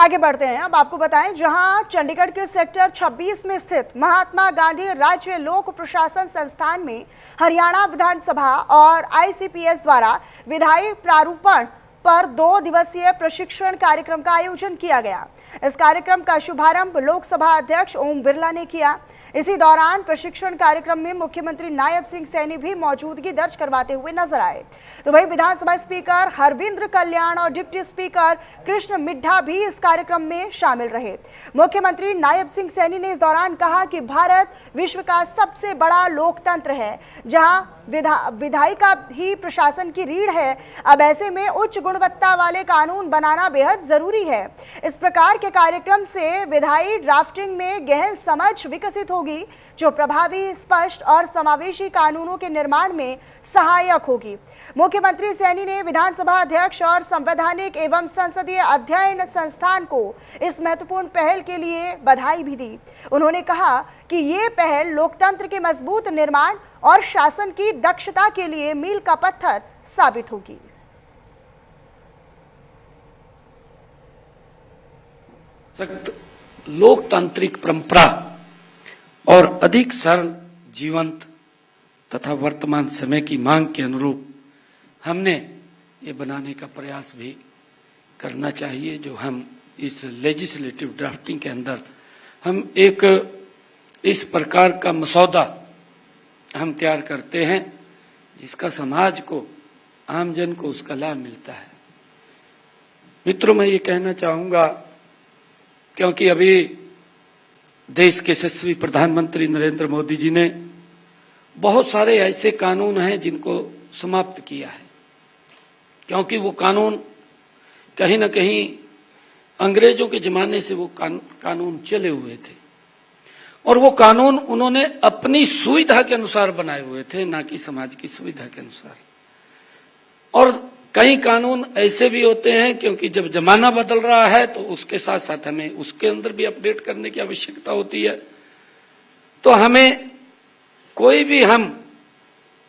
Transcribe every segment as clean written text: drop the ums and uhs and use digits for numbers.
आगे बढ़ते हैं। अब आपको बताएं, जहां चंडीगढ़ के सेक्टर 26 में स्थित महात्मा गांधी राज्य लोक प्रशासन संस्थान में हरियाणा विधानसभा और आईसीपीएस द्वारा विधायी प्रारूपण पर 2 दिवसीय प्रशिक्षण कार्यक्रम का आयोजन किया गया। इस कार्यक्रम का शुभारंभ लोकसभा अध्यक्ष ओम बिरला ने किया। इसी दौरान प्रशिक्षण कार्यक्रम में मुख्यमंत्री नायब सिंह सैनी भी मौजूदगी दर्ज करवाते हुए नजर आए। तो वहीं विधानसभा स्पीकर हरविंद्र कल्याण और डिप्टी स्पीकर कृष्ण मिड्ढा भी इस कार्यक्रम में शामिल रहे। मुख्यमंत्री नायब सिंह सैनी ने इस दौरान कहा कि भारत विश्व का सबसे बड़ा लोकतंत्र है, जहां विधायिका ही प्रशासन की रीढ़ है। अब ऐसे में उच्च गुणवत्ता वाले कानून बनाना बेहद जरूरी है। इस प्रकार के कार्यक्रम से विधायी ड्राफ्टिंग में गहन समझ विकसित होगी, जो प्रभावी, स्पष्ट और समावेशी कानूनों के निर्माण में सहायक होगी। मुख्यमंत्री सैनी ने विधानसभा अध्यक्ष और संवैधानिक एवं संसदीय अध्ययन संस्थान को इस महत्वपूर्ण पहल के लिए बधाई भी दी। उन्होंने कहा कि ये पहल लोकतंत्र के मजबूत निर्माण और शासन की दक्षता के लिए मील का पत्थर साबित होगी। सख्त लोकतांत्रिक परंपरा और अधिक सरल, जीवंत तथा वर्तमान समय की मांग के अनुरूप हमने ये बनाने का प्रयास भी करना चाहिए। जो हम इस लेजिस्लेटिव ड्राफ्टिंग के अंदर हम एक इस प्रकार का मसौदा हम तैयार करते हैं जिसका समाज को, आमजन को उसका लाभ मिलता है। मित्रों, मैं ये कहना चाहूंगा, क्योंकि अभी देश के यशस्वी प्रधानमंत्री नरेंद्र मोदी जी ने बहुत सारे ऐसे कानून हैं जिनको समाप्त किया है, क्योंकि वो कानून कहीं न कहीं अंग्रेजों के जमाने से वो कानून चले हुए थे और वो कानून उन्होंने अपनी सुविधा के अनुसार बनाए हुए थे, ना कि समाज की सुविधा के अनुसार। और कई कानून ऐसे भी होते हैं क्योंकि जब जमाना बदल रहा है तो उसके साथ साथ हमें उसके अंदर भी अपडेट करने की आवश्यकता होती है। तो हमें कोई भी हम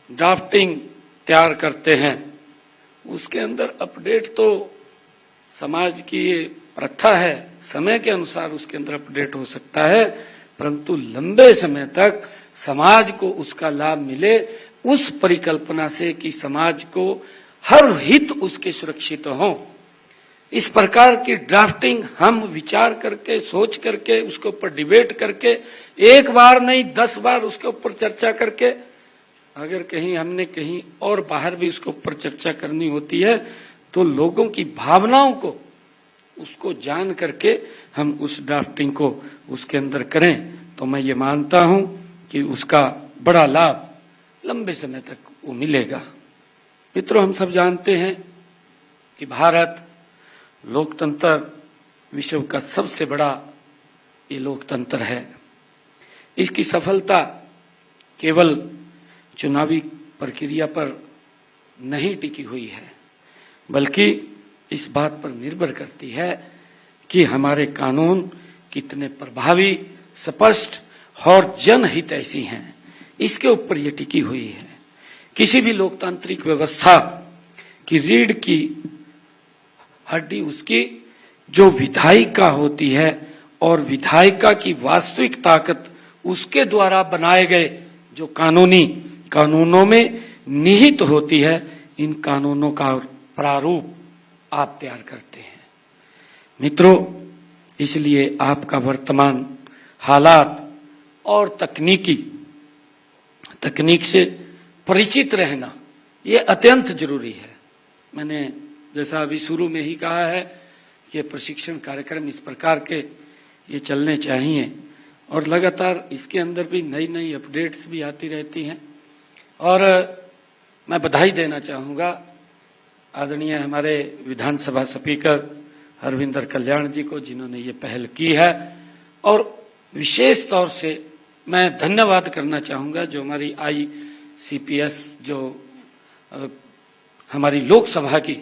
ड्राफ्टिंग तैयार करते हैं उसके अंदर अपडेट तो समाज की ये प्रथा है, समय के अनुसार उसके अंदर अपडेट हो सकता है, परंतु लंबे समय तक समाज को उसका लाभ मिले, उस परिकल्पना से कि समाज को हर हित उसके सुरक्षित हो, इस प्रकार की ड्राफ्टिंग हम विचार करके, सोच करके, उसके ऊपर डिबेट करके, एक बार नहीं 10 बार उसके ऊपर चर्चा करके, अगर कहीं हमने कहीं और बाहर भी उसके ऊपर चर्चा करनी होती है तो लोगों की भावनाओं को उसको जान करके हम उस ड्राफ्टिंग को उसके अंदर करें, तो मैं ये मानता हूं कि उसका बड़ा लाभ लंबे समय तक वो मिलेगा। मित्रों, हम सब जानते हैं कि भारत लोकतंत्र विश्व का सबसे बड़ा ये लोकतंत्र है। इसकी सफलता केवल चुनावी प्रक्रिया पर नहीं टिकी हुई है, बल्कि इस बात पर निर्भर करती है कि हमारे कानून कितने प्रभावी, स्पष्ट और जनहित ऐसी हैं, इसके ऊपर ये टिकी हुई है। किसी भी लोकतांत्रिक व्यवस्था की रीढ़ की हड्डी उसकी जो विधायिका होती है और विधायिका की वास्तविक ताकत उसके द्वारा बनाए गए जो कानूनों में निहित होती है। इन कानूनों का प्रारूप आप तैयार करते हैं। मित्रों, इसलिए आपका वर्तमान हालात और तकनीक से परिचित रहना ये अत्यंत जरूरी है। मैंने जैसा अभी शुरू में ही कहा है कि प्रशिक्षण कार्यक्रम इस प्रकार के ये चलने चाहिए और लगातार इसके अंदर भी नई नई अपडेट्स भी आती रहती हैं। और मैं बधाई देना चाहूँगा आदरणीय हमारे विधानसभा स्पीकर हरविंद्र कल्याण जी को, जिन्होंने ये पहल की है। और विशेष तौर से मैं धन्यवाद करना चाहूँगा जो हमारी आईसीपीएस जो हमारी लोकसभा की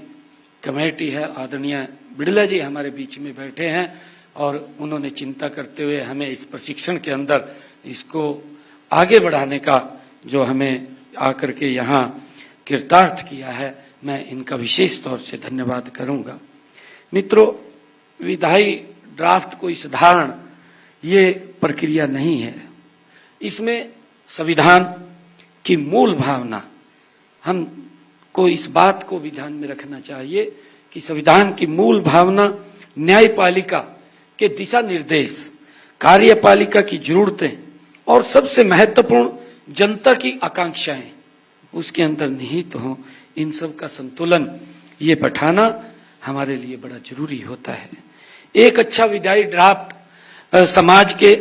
कमेटी है, आदरणीय बिड़ला जी हमारे बीच में बैठे हैं और उन्होंने चिंता करते हुए हमें इस प्रशिक्षण के अंदर इसको आगे बढ़ाने का जो हमें आकर के यहाँ कृतार्थ किया है, मैं इनका विशेष तौर से धन्यवाद करूंगा। मित्रों, विधायी ड्राफ्ट कोई साधारण ये प्रक्रिया नहीं है। इसमें संविधान की मूल भावना, हमको इस बात को भी ध्यान में रखना चाहिए कि संविधान की मूल भावना न्यायपालिका के दिशा निर्देश, कार्यपालिका की जरूरतें और सबसे महत्वपूर्ण जनता की आकांक्षाएं उसके अंदर निहित हो, इन सब का संतुलन ये बैठाना हमारे लिए बड़ा जरूरी होता है। एक अच्छा विधायी ड्राफ्ट समाज के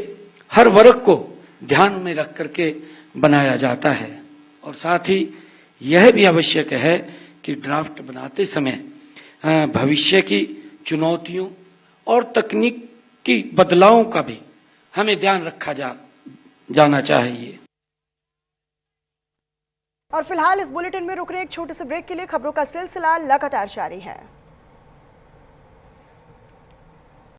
हर वर्ग को ध्यान में रख करके बनाया जाता है और साथ ही यह भी आवश्यक है कि ड्राफ्ट बनाते समय भविष्य की चुनौतियों और तकनीकी बदलावों का भी हमें ध्यान रखा जाना चाहिए। और फिलहाल इस बुलेटिन में रुक रहे एक छोटे से ब्रेक के लिए खबरों का सिलसिला लगातार जारी है।